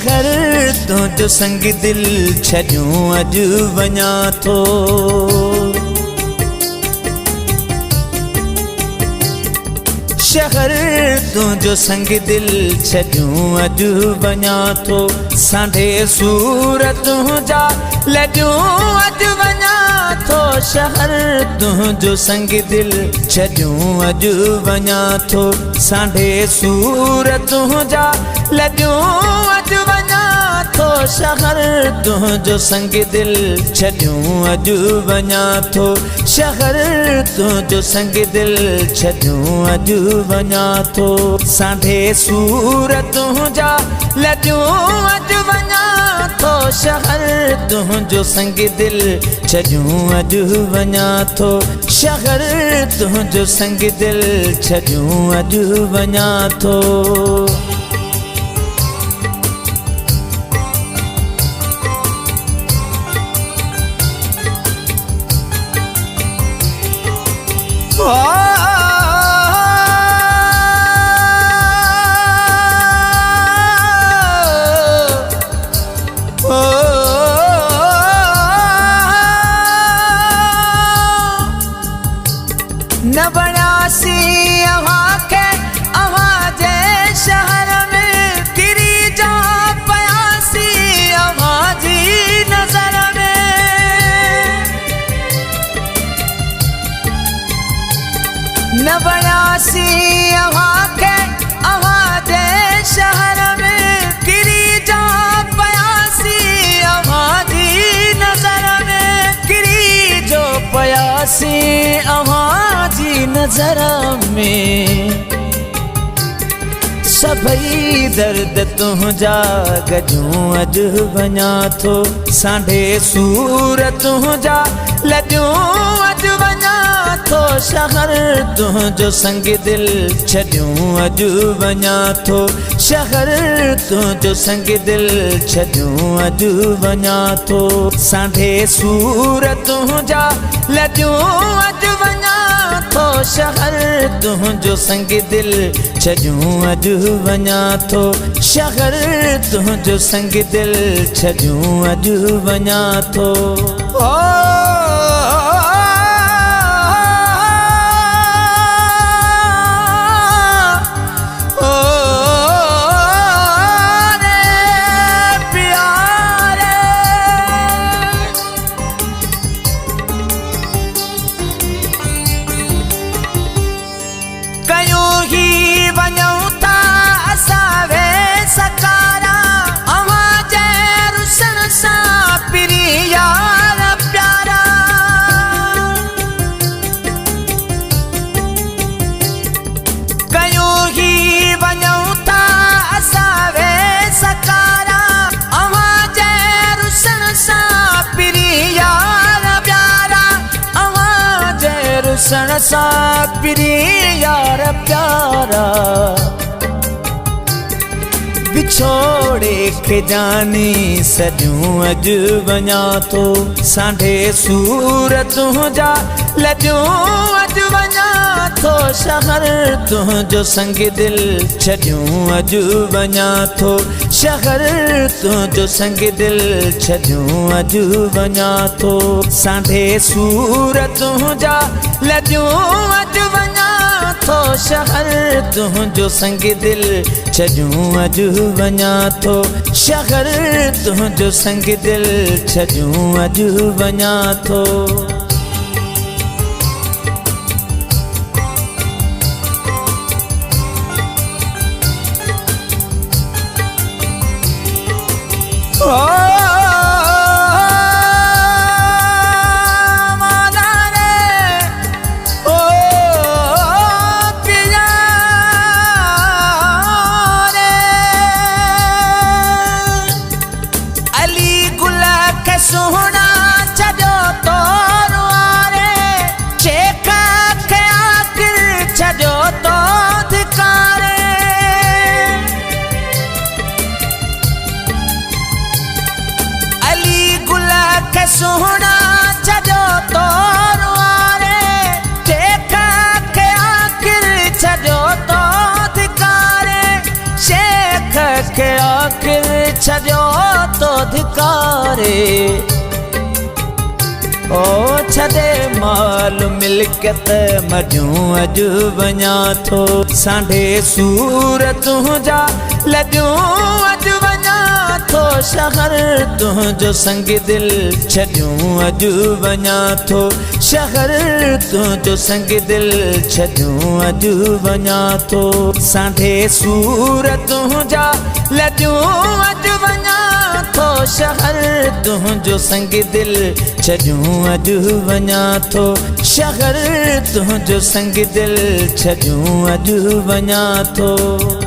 शहर तुंहिंजो संग दिल छॾियूं अॼु वञा थो। शहर तुंहिंजो संग दिल छॾियूं अॼु वञा थो। सांढे सूर तुंहिंजा लॾियूं अॼु वञा थो। शहर तुंहिंजो संग दिल छॾियूं अॼु वञा थो। सांढे सूर तुंहिंजा लॾियूं अॼु वञा थो। शहर तुंहिंजो संग दिल छॾियूं अॼु वञा थो। शहर तुंहिंजो संग दिल छॾियूं अॼु वञा थो। सांढे सूर तुंहिंजा लॾियूं अॼु वञा थो। शहर तुंहिंजो संग दिल छॾियूं अॼु वञा थो। शहर तुंहिंजो संग दिल छॾियूं अॼु वञा थो। न बणासी अव्हां खे अव्हां जे शहर में किरी जा पयासी अव्हां जी नज़र में। न बणासी अव्हां खे अव्हां जे शहर में किरी जा पयासी अव्हां जी नज़र में। किरी जो पयासी अव्हां जी नज़र में। सभई दर्द तुंहिंजा गॾियूं अॼु वञा थो। सांढे सूर तुंहिंजा लॾियूं अॼु वञा थो। शहर तुंहिंजो संग दिल छॾियूं अॼु वञा थो। शहर तुंहिंजो संग दिल छॾियूं अॼु वञा थो। सांढे सूर तुंहिंजा लॾियूं अॼु वञा थो। शहर तुंहिंजो संग दिल छॾियूं अॼु वञा थो। शहर तुंहिंजो संग दिल छॾियूं अॼु वञा थो। रुसण सां पिरी यार प्यारा। बिछोड़े खे जानी सॼियूं अॼु वञा थो। सांढे सूर तुंहिंजा लॾियूं अॼु वञा थो। शहर तुंहिंजो संग दिल छॾियूं अॼु वञा थो। शहर तुंहिंजो संग दिल छॾियूं अॼु वञा थो। सांढे सूर तुंहिंजा लॾियूं अॼु वञा थो। शहर तुंहिंजो संग दिल छॾियूं अॼु वञा थो। शहर तुंहिंजो संग दिल छॾियूं अॼु वञा थो। सोहना छॾियो तो तो धिकारे ओ छदे माल मिलकत मजूं अजु वञा थो सांढे सूर तुंहिंजा लजूं अजु वञा थो शहर तुंहिंजो संग दिल छॾियूं अजु वञा थो शहर तुंहिंजो संग दिल छॾियूं अजु वञा थो सांढे सूर तुंहिंजा लजूं अजु वञा थो शहर तुंहिंजो संग दिल छॾियूं अजु वञा थो शहर तुंहिंजो संग दिल छॾियूं अजु वञा थो।